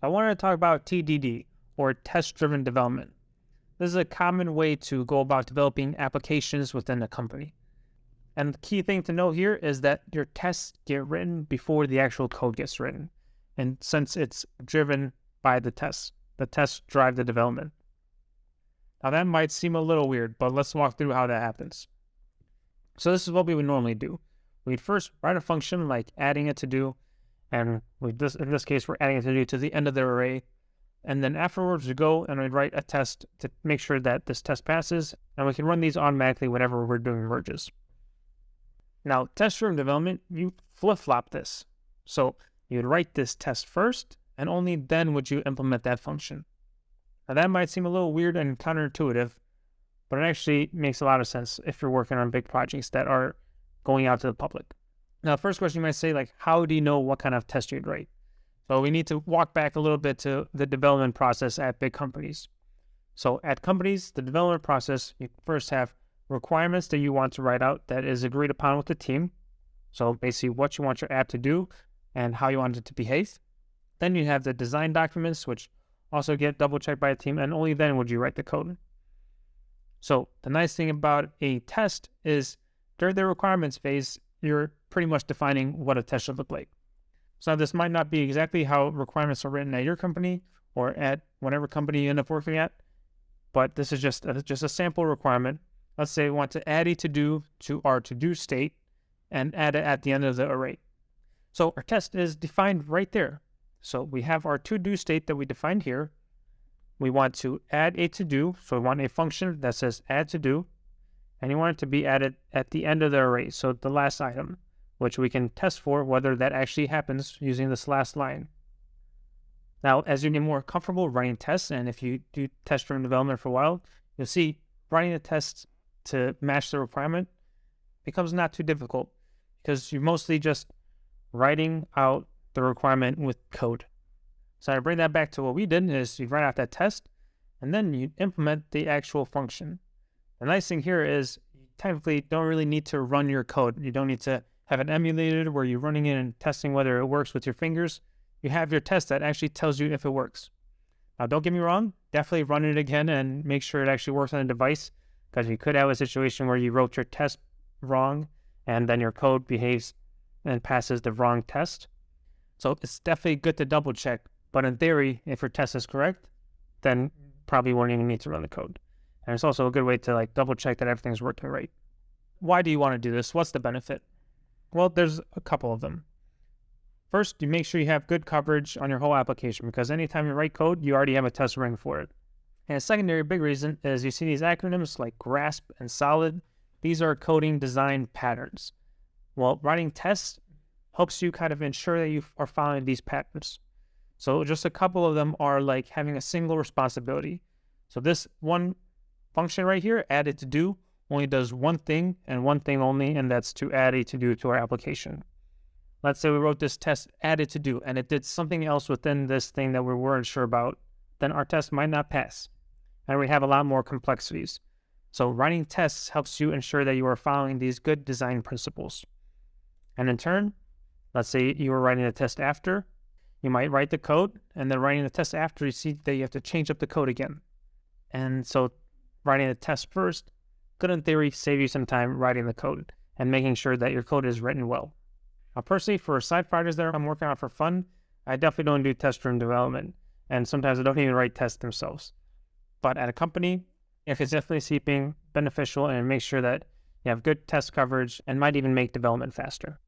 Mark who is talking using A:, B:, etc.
A: I wanted to talk about TDD, or test-driven development. This is a common way to go about developing applications within a company. And the key thing to know here is that your tests get written before the actual code gets written. And since it's driven by the tests drive the development. Now that might seem a little weird, but let's walk through how that happens. So this is what we would normally do. We'd first write a function like adding a to-do, and in this case, we're adding a to-do to the end of the array. And then afterwards, we go and we write a test to make sure that this test passes, and we can run these automatically whenever we're doing merges. Now, test-driven development, you flip-flop this. So you'd write this test first, and only then would you implement that function. Now, that might seem a little weird and counterintuitive, but it actually makes a lot of sense if you're working on big projects that are going out to the public. Now, first question you might say, like, how do you know what kind of test you'd write? So we need to walk back a little bit to the development process at big companies. So at companies, the development process, you first have requirements that you want to write out that is agreed upon with the team. So basically what you want your app to do and how you want it to behave. Then you have the design documents, which also get double checked by the team, and only then would you write the code. So the nice thing about a test is during the requirements phase, you're pretty much defining what a test should look like. So this might not be exactly how requirements are written at your company or at whatever company you end up working at, but this is just a sample requirement. Let's say we want to add a to-do to our to-do state and add it at the end of the array. So our test is defined right there. So we have our to-do state that we defined here. We want to add a to-do, so we want a function that says add to-do, and you want it to be added at the end of the array, so the last item, which we can test for whether that actually happens using this last line. Now, as you get more comfortable writing tests, and if you do test-driven development for a while, you'll see writing the tests to match the requirement becomes not too difficult because you're mostly just writing out the requirement with code. So I bring that back to what we did is you write out that test and then you implement the actual function. The nice thing here is you technically don't really need to run your code. You don't need to have it emulated where you're running it and testing whether it works with your fingers. You have your test that actually tells you if it works. Now, don't get me wrong, definitely run it again and make sure it actually works on a device, because you could have a situation where you wrote your test wrong and then your code behaves and passes the wrong test. So it's definitely good to double check, but in theory, if your test is correct, then probably won't even need to run the code. And it's also a good way to double check that everything's working right. Why do you want to do this? What's the benefit? Well, there's a couple of them. First, you make sure you have good coverage on your whole application, because anytime you write code, you already have a test running for it. And a secondary big reason is you see these acronyms like GRASP and SOLID. These are coding design patterns. Well, writing tests helps you kind of ensure that you are following these patterns. So just a couple of them are like having a single responsibility. So this one function right here, add a to-do, only does one thing and one thing only, and that's to add a to-do to our application. Let's say we wrote this test, add a to-do, and it did something else within this thing that we weren't sure about, then our test might not pass. And we have a lot more complexities. So writing tests helps you ensure that you are following these good design principles. And in turn, let's say you were writing the test after, you might write the code, and then writing the test after, you see that you have to change up the code again. And so writing the test first could, in theory, save you some time writing the code and making sure that your code is written well. Now, personally, for side projects that I'm working on for fun, I definitely don't do test-driven development, and sometimes I don't even write tests themselves. But at a company, if it's definitely seeming beneficial and make sure that you have good test coverage and might even make development faster.